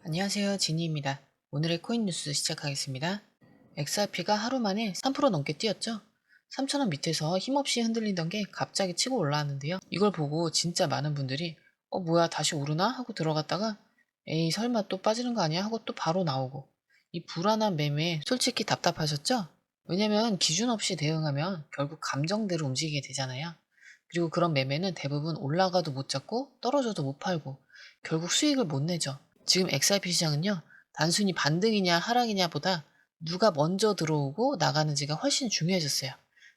안녕하세요, 지니입니다. 오늘의 코인 뉴스 시작하겠습니다. XRP가 하루 만에 3% 넘게 뛰었죠? 3,000원 밑에서 힘없이 흔들리던 게 갑자기 치고 올라왔는데요. 이걸 보고 진짜 많은 분들이 뭐야 다시 오르나? 하고 들어갔다가 에이 설마 또 빠지는 거 아니야? 하고 또 바로 나오고 이 불안한 매매에 솔직히 답답하셨죠? 왜냐면 기준 없이 대응하면 결국 감정대로 움직이게 되잖아요. 그리고 그런 매매는 대부분 올라가도 못 잡고 떨어져도 못 팔고 결국 수익을 못 내죠. 지금 XRP 시장은요, 단순히 반등이냐 하락이냐 보다 누가 먼저 들어오고 나가는지가 훨씬 중요해졌어요.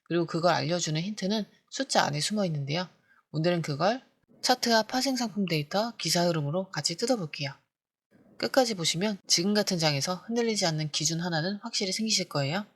그리고 그걸 알려주는 힌트는 숫자 안에 숨어 있는데요. 오늘은 그걸 차트와 파생 상품 데이터, 기사 흐름으로 같이 뜯어볼게요. 끝까지 보시면 지금 같은 장에서 흔들리지 않는 기준 하나는 확실히 생기실 거예요.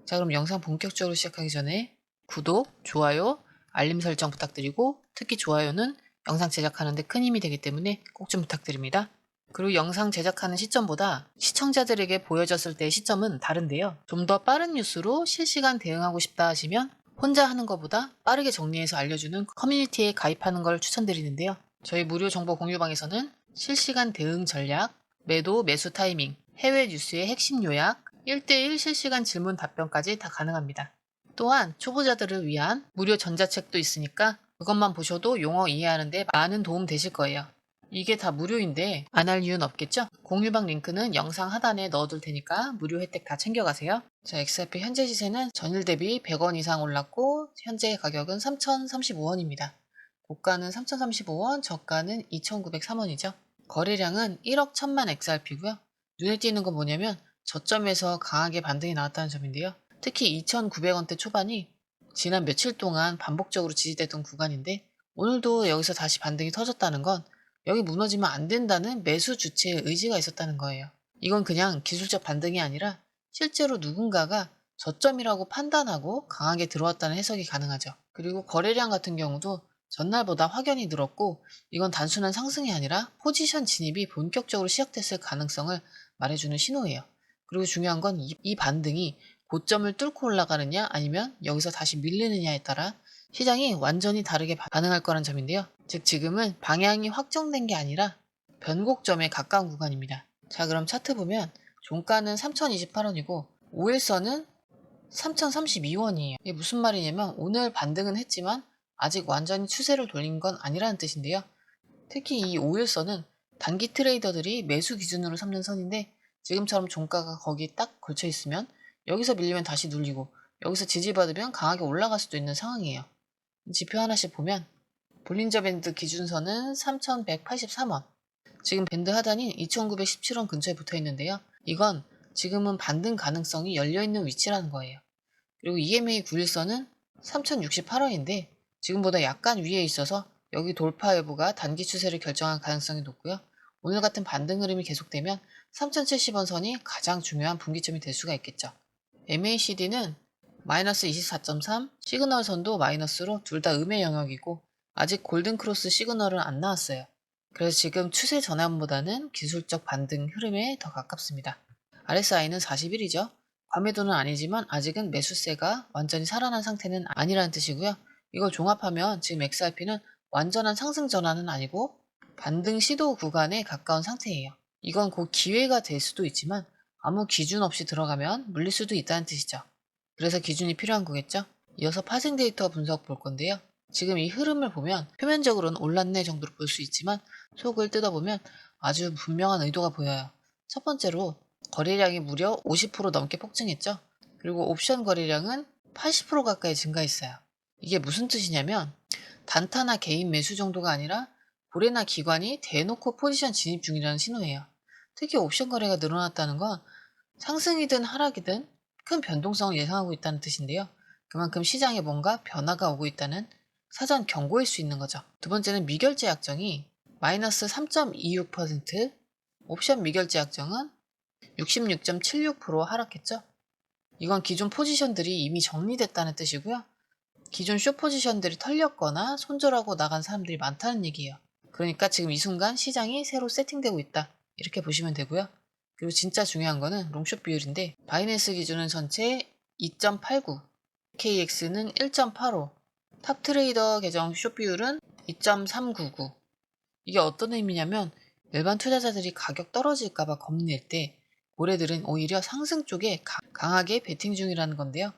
자, 그럼 영상 본격적으로 시작하기 전에 구독, 좋아요, 알림 설정 부탁드리고 특히 좋아요는 영상 제작하는 데 큰 힘이 되기 때문에 꼭 좀 부탁드립니다. 그리고 영상 제작하는 시점보다 시청자들에게 보여졌을 때의 시점은 다른데요. 좀 더 빠른 뉴스로 실시간 대응하고 싶다 하시면 혼자 하는 것보다 빠르게 정리해서 알려주는 커뮤니티에 가입하는 걸 추천드리는데요. 저희 무료 정보 공유방에서는 실시간 대응 전략, 매도, 매수 타이밍, 해외 뉴스의 핵심 요약, 1대1 실시간 질문 답변까지 다 가능합니다. 또한 초보자들을 위한 무료 전자책도 있으니까 그것만 보셔도 용어 이해하는 데 많은 도움 되실 거예요. 이게 다 무료인데 안 할 이유는 없겠죠? 공유방 링크는 영상 하단에 넣어둘 테니까 무료 혜택 다 챙겨가세요. 자, XRP 현재 시세는 전일 대비 100원 이상 올랐고 현재 가격은 3,035원입니다. 고가는 3,035원, 저가는 2,903원이죠. 거래량은 1억 1천만 XRP고요. 눈에 띄는 건 뭐냐면 저점에서 강하게 반등이 나왔다는 점인데요. 특히 2,900원대 초반이 지난 며칠 동안 반복적으로 지지됐던 구간인데 오늘도 여기서 다시 반등이 터졌다는 건 여기 무너지면 안 된다는 매수 주체의 의지가 있었다는 거예요. 이건 그냥 기술적 반등이 아니라 실제로 누군가가 저점이라고 판단하고 강하게 들어왔다는 해석이 가능하죠. 그리고 거래량 같은 경우도 전날보다 확연히 늘었고 이건 단순한 상승이 아니라 포지션 진입이 본격적으로 시작됐을 가능성을 말해주는 신호예요. 그리고 중요한 건 이 반등이 고점을 뚫고 올라가느냐 아니면 여기서 다시 밀리느냐에 따라 시장이 완전히 다르게 반응할 거란 점인데요. 즉 지금은 방향이 확정된 게 아니라 변곡점에 가까운 구간입니다. 자, 그럼 차트 보면 종가는 3,028원이고 5일선은 3,032원이에요. 이게 무슨 말이냐면 오늘 반등은 했지만 아직 완전히 추세를 돌린 건 아니라는 뜻인데요. 특히 이 5일선은 단기 트레이더들이 매수 기준으로 삼는 선인데 지금처럼 종가가 거기 딱 걸쳐 있으면 여기서 밀리면 다시 눌리고 여기서 지지받으면 강하게 올라갈 수도 있는 상황이에요. 지표 하나씩 보면 볼린저 밴드 기준선은 3,183원, 지금 밴드 하단인 2,917원 근처에 붙어 있는데요. 이건 지금은 반등 가능성이 열려있는 위치라는 거예요. 그리고 EMA 9일선은 3,068원인데 지금보다 약간 위에 있어서 여기 돌파 여부가 단기 추세를 결정할 가능성이 높고요. 오늘 같은 반등 흐름이 계속되면 3,070원 선이 가장 중요한 분기점이 될 수가 있겠죠. MACD는 마이너스 24.3, 시그널 선도 마이너스로 둘 다 음의 영역이고 아직 골든크로스 시그널은 안 나왔어요. 그래서 지금 추세 전환보다는 기술적 반등 흐름에 더 가깝습니다. RSI는 41이죠. 과매도는 아니지만 아직은 매수세가 완전히 살아난 상태는 아니라는 뜻이고요. 이걸 종합하면 지금 XRP는 완전한 상승 전환은 아니고 반등 시도 구간에 가까운 상태예요. 이건 곧 기회가 될 수도 있지만 아무 기준 없이 들어가면 물릴 수도 있다는 뜻이죠. 그래서 기준이 필요한 거겠죠? 이어서 파생 데이터 분석 볼 건데요. 지금 이 흐름을 보면 표면적으로는 올랐네 정도로 볼 수 있지만 속을 뜯어보면 아주 분명한 의도가 보여요. 첫 번째로 거래량이 무려 50% 넘게 폭증했죠. 그리고 옵션 거래량은 80% 가까이 증가했어요. 이게 무슨 뜻이냐면 단타나 개인 매수 정도가 아니라 고래나 기관이 대놓고 포지션 진입 중이라는 신호예요. 특히 옵션 거래가 늘어났다는 건 상승이든 하락이든 큰 변동성을 예상하고 있다는 뜻인데요. 그만큼 시장에 뭔가 변화가 오고 있다는 사전 경고일 수 있는 거죠. 두 번째는 미결제 약정이 마이너스 3.26%, 옵션 미결제 약정은 66.76% 하락했죠. 이건 기존 포지션들이 이미 정리됐다는 뜻이고요. 기존 숏 포지션들이 털렸거나 손절하고 나간 사람들이 많다는 얘기예요. 그러니까 지금 이 순간 시장이 새로 세팅되고 있다. 이렇게 보시면 되고요. 그리고 진짜 중요한 거는 롱숏 비율인데 바이낸스 기준은 전체 2.89, KX는 1.85, 탑트레이더 계정 숏 비율은 2.399. 이게 어떤 의미냐면 일반 투자자들이 가격 떨어질까봐 겁낼 때 고래들은 오히려 상승 쪽에 강하게 베팅 중이라는 건데요.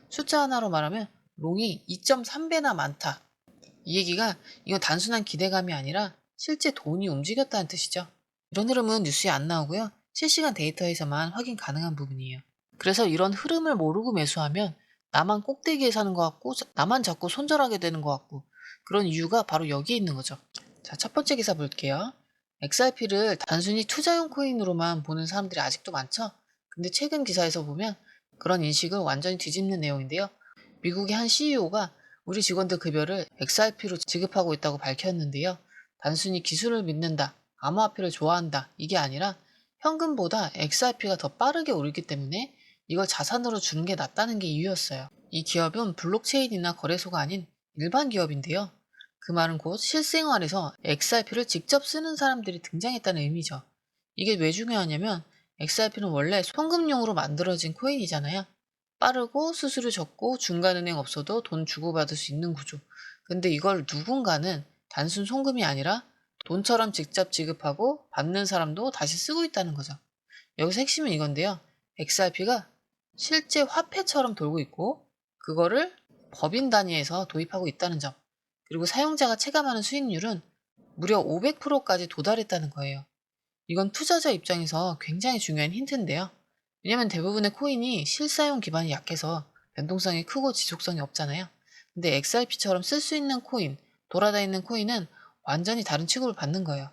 숫자 하나로 말하면 롱이 2.3배나 많다. 이 얘기가 이건 단순한 기대감이 아니라 실제 돈이 움직였다는 뜻이죠. 이런 흐름은 뉴스에 안 나오고요. 실시간 데이터에서만 확인 가능한 부분이에요. 그래서 이런 흐름을 모르고 매수하면 나만 꼭대기에 사는 것 같고 나만 자꾸 손절하게 되는 것 같고 그런 이유가 바로 여기에 있는 거죠. 자, 첫 번째 기사 볼게요. XRP를 단순히 투자용 코인으로만 보는 사람들이 아직도 많죠? 근데 최근 기사에서 보면 그런 인식을 완전히 뒤집는 내용인데요. 미국의 한 CEO가 우리 직원들 급여를 XRP로 지급하고 있다고 밝혔는데요. 단순히 기술을 믿는다, 암호화폐를 좋아한다, 이게 아니라 현금보다 XRP가 더 빠르게 오르기 때문에 이걸 자산으로 주는 게 낫다는 게 이유였어요. 이 기업은 블록체인이나 거래소가 아닌 일반 기업인데요. 그 말은 곧 실생활에서 XRP를 직접 쓰는 사람들이 등장했다는 의미죠. 이게 왜 중요하냐면 XRP는 원래 송금용으로 만들어진 코인이잖아요. 빠르고 수수료 적고 중간은행 없어도 돈 주고받을 수 있는 구조. 근데 이걸 누군가는 단순 송금이 아니라 돈처럼 직접 지급하고 받는 사람도 다시 쓰고 있다는 거죠. 여기서 핵심은 이건데요. XRP가 실제 화폐처럼 돌고 있고 그거를 법인 단위에서 도입하고 있다는 점. 그리고 사용자가 체감하는 수익률은 무려 500%까지 도달했다는 거예요. 이건 투자자 입장에서 굉장히 중요한 힌트인데요. 왜냐면 대부분의 코인이 실사용 기반이 약해서 변동성이 크고 지속성이 없잖아요. 근데 XRP처럼 쓸 수 있는 코인, 돌아다니는 코인은 완전히 다른 취급을 받는 거예요.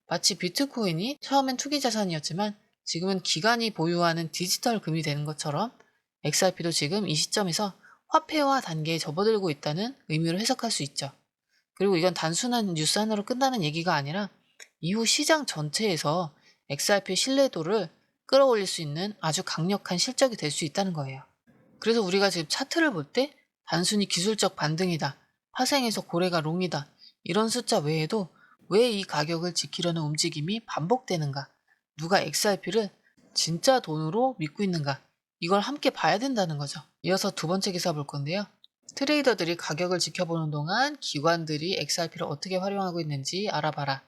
마치 비트코인이 처음엔 투기 자산이었지만 지금은 기관이 보유하는 디지털 금이 되는 것처럼 XRP도 지금 이 시점에서 화폐화 단계에 접어들고 있다는 의미로 해석할 수 있죠. 그리고 이건 단순한 뉴스 하나로 끝나는 얘기가 아니라 이후 시장 전체에서 XRP의 신뢰도를 끌어올릴 수 있는 아주 강력한 실적이 될 수 있다는 거예요. 그래서 우리가 지금 차트를 볼 때 단순히 기술적 반등이다, 파생해서 고래가 롱이다, 이런 숫자 외에도 왜 이 가격을 지키려는 움직임이 반복되는가, 누가 XRP를 진짜 돈으로 믿고 있는가, 이걸 함께 봐야 된다는 거죠. 이어서 두 번째 기사 볼 건데요. 트레이더들이 가격을 지켜보는 동안 기관들이 XRP를 어떻게 활용하고 있는지 알아봐라.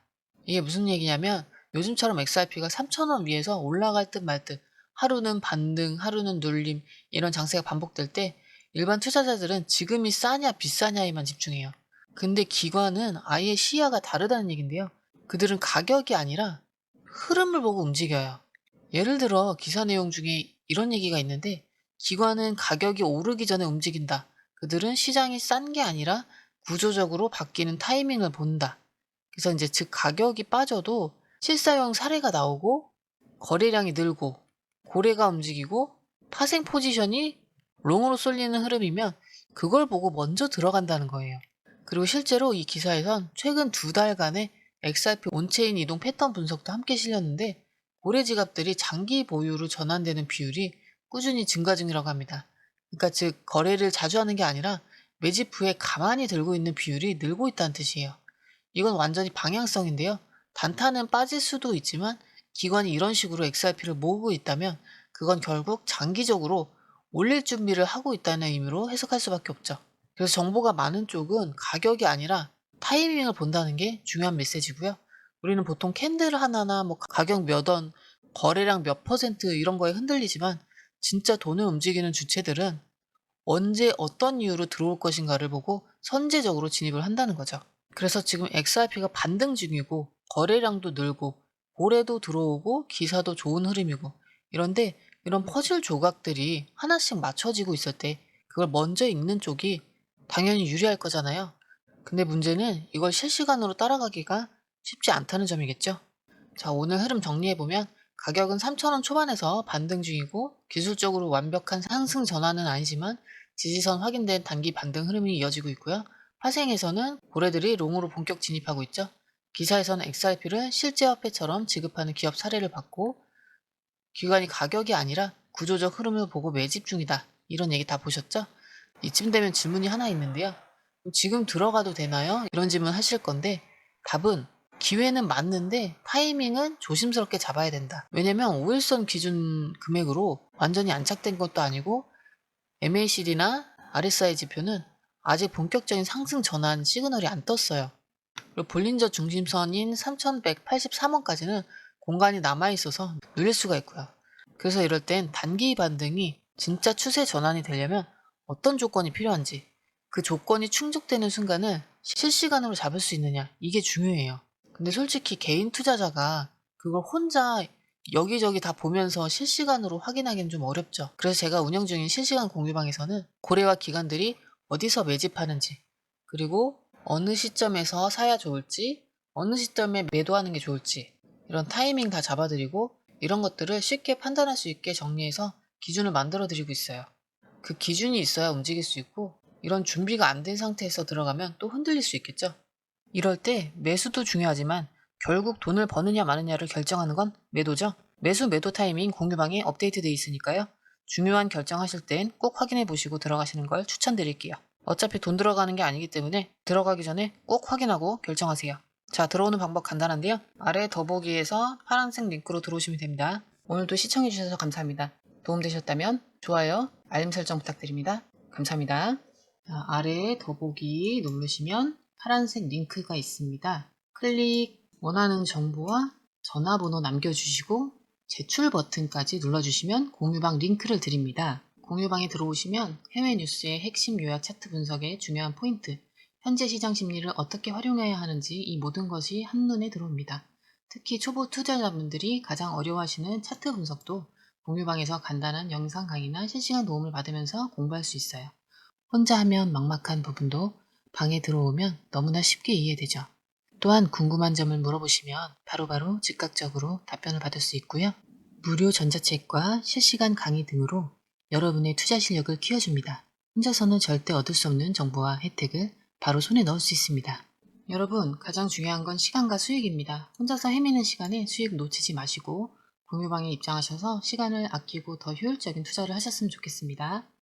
이게 무슨 얘기냐면 요즘처럼 XRP가 3,000원 위에서 올라갈 듯 말 듯 하루는 반등, 하루는 눌림 이런 장세가 반복될 때 일반 투자자들은 지금이 싸냐 비싸냐에만 집중해요. 근데 기관은 아예 시야가 다르다는 얘긴데요. 그들은 가격이 아니라 흐름을 보고 움직여요. 예를 들어 기사 내용 중에 이런 얘기가 있는데 기관은 가격이 오르기 전에 움직인다. 그들은 시장이 싼 게 아니라 구조적으로 바뀌는 타이밍을 본다. 그래서 이제 즉 가격이 빠져도 실사용 사례가 나오고 거래량이 늘고 고래가 움직이고 파생 포지션이 롱으로 쏠리는 흐름이면 그걸 보고 먼저 들어간다는 거예요. 그리고 실제로 이 기사에선 최근 2달간의 XRP 온체인 이동 패턴 분석도 함께 실렸는데 고래 지갑들이 장기 보유로 전환되는 비율이 꾸준히 증가 중이라고 합니다. 그러니까 즉 거래를 자주 하는 게 아니라 매집 후에 가만히 들고 있는 비율이 늘고 있다는 뜻이에요. 이건 완전히 방향성인데요. 단타는 빠질 수도 있지만 기관이 이런 식으로 XRP를 모으고 있다면 그건 결국 장기적으로 올릴 준비를 하고 있다는 의미로 해석할 수밖에 없죠. 그래서 정보가 많은 쪽은 가격이 아니라 타이밍을 본다는 게 중요한 메시지고요. 우리는 보통 캔들 하나나 뭐 가격 몇 원, 거래량 몇 퍼센트 이런 거에 흔들리지만 진짜 돈을 움직이는 주체들은 언제 어떤 이유로 들어올 것인가를 보고 선제적으로 진입을 한다는 거죠. 그래서 지금 XRP가 반등 중이고 거래량도 늘고 고래도 들어오고 기사도 좋은 흐름이고 이런데 이런 퍼즐 조각들이 하나씩 맞춰지고 있을 때 그걸 먼저 읽는 쪽이 당연히 유리할 거잖아요. 근데 문제는 이걸 실시간으로 따라가기가 쉽지 않다는 점이겠죠. 자, 오늘 흐름 정리해보면 가격은 3,000원 초반에서 반등 중이고 기술적으로 완벽한 상승 전환은 아니지만 지지선 확인된 단기 반등 흐름이 이어지고 있고요. 파생에서는 고래들이 롱으로 본격 진입하고 있죠. 기사에서는 XRP를 실제 화폐처럼 지급하는 기업 사례를 봤고 기관이 가격이 아니라 구조적 흐름을 보고 매집 중이다. 이런 얘기 다 보셨죠? 이쯤 되면 질문이 하나 있는데요. 지금 들어가도 되나요? 이런 질문 하실 건데 답은 기회는 맞는데 타이밍은 조심스럽게 잡아야 된다. 왜냐면 5일선 기준 금액으로 완전히 안착된 것도 아니고 MACD나 RSI 지표는 아직 본격적인 상승 전환 시그널이 안 떴어요. 그리고 볼린저 중심선인 3183원까지는 공간이 남아있어서 눌릴 수가 있고요. 그래서 이럴 땐 단기 반등이 진짜 추세 전환이 되려면 어떤 조건이 필요한지, 그 조건이 충족되는 순간을 실시간으로 잡을 수 있느냐, 이게 중요해요. 근데 솔직히 개인 투자자가 그걸 혼자 여기저기 다 보면서 실시간으로 확인하기는 좀 어렵죠. 그래서 제가 운영 중인 실시간 공유방에서는 고래와 기관들이 어디서 매집하는지, 그리고 어느 시점에서 사야 좋을지, 어느 시점에 매도하는 게 좋을지, 이런 타이밍 다 잡아드리고 이런 것들을 쉽게 판단할 수 있게 정리해서 기준을 만들어 드리고 있어요. 그 기준이 있어야 움직일 수 있고, 이런 준비가 안 된 상태에서 들어가면 또 흔들릴 수 있겠죠. 이럴 때 매수도 중요하지만 결국 돈을 버느냐 마느냐를 결정하는 건 매도죠. 매수 매도 타이밍 공유방에 업데이트되어 있으니까요. 중요한 결정하실 땐 꼭 확인해 보시고 들어가시는 걸 추천드릴게요. 어차피 돈 들어가는 게 아니기 때문에 들어가기 전에 꼭 확인하고 결정하세요. 자, 들어오는 방법 간단한데요. 아래 더보기에서 파란색 링크로 들어오시면 됩니다. 오늘도 시청해주셔서 감사합니다. 도움되셨다면 좋아요, 알림 설정 부탁드립니다. 감사합니다. 자, 아래 더보기 누르시면 파란색 링크가 있습니다. 클릭, 원하는 정보와 전화번호 남겨주시고 제출 버튼까지 눌러주시면 공유방 링크를 드립니다. 공유방에 들어오시면 해외 뉴스의 핵심 요약 차트 분석의 중요한 포인트, 현재 시장 심리를 어떻게 활용해야 하는지 이 모든 것이 한눈에 들어옵니다. 특히 초보 투자자분들이 가장 어려워하시는 차트 분석도 공유방에서 간단한 영상 강의나 실시간 도움을 받으면서 공부할 수 있어요. 혼자 하면 막막한 부분도 방에 들어오면 너무나 쉽게 이해되죠. 또한 궁금한 점을 물어보시면 바로바로 즉각적으로 답변을 받을 수 있고요. 무료 전자책과 실시간 강의 등으로 여러분의 투자 실력을 키워줍니다. 혼자서는 절대 얻을 수 없는 정보와 혜택을 바로 손에 넣을 수 있습니다. 여러분, 가장 중요한 건 시간과 수익입니다. 혼자서 헤매는 시간에 수익 놓치지 마시고 공유방에 입장하셔서 시간을 아끼고 더 효율적인 투자를 하셨으면 좋겠습니다.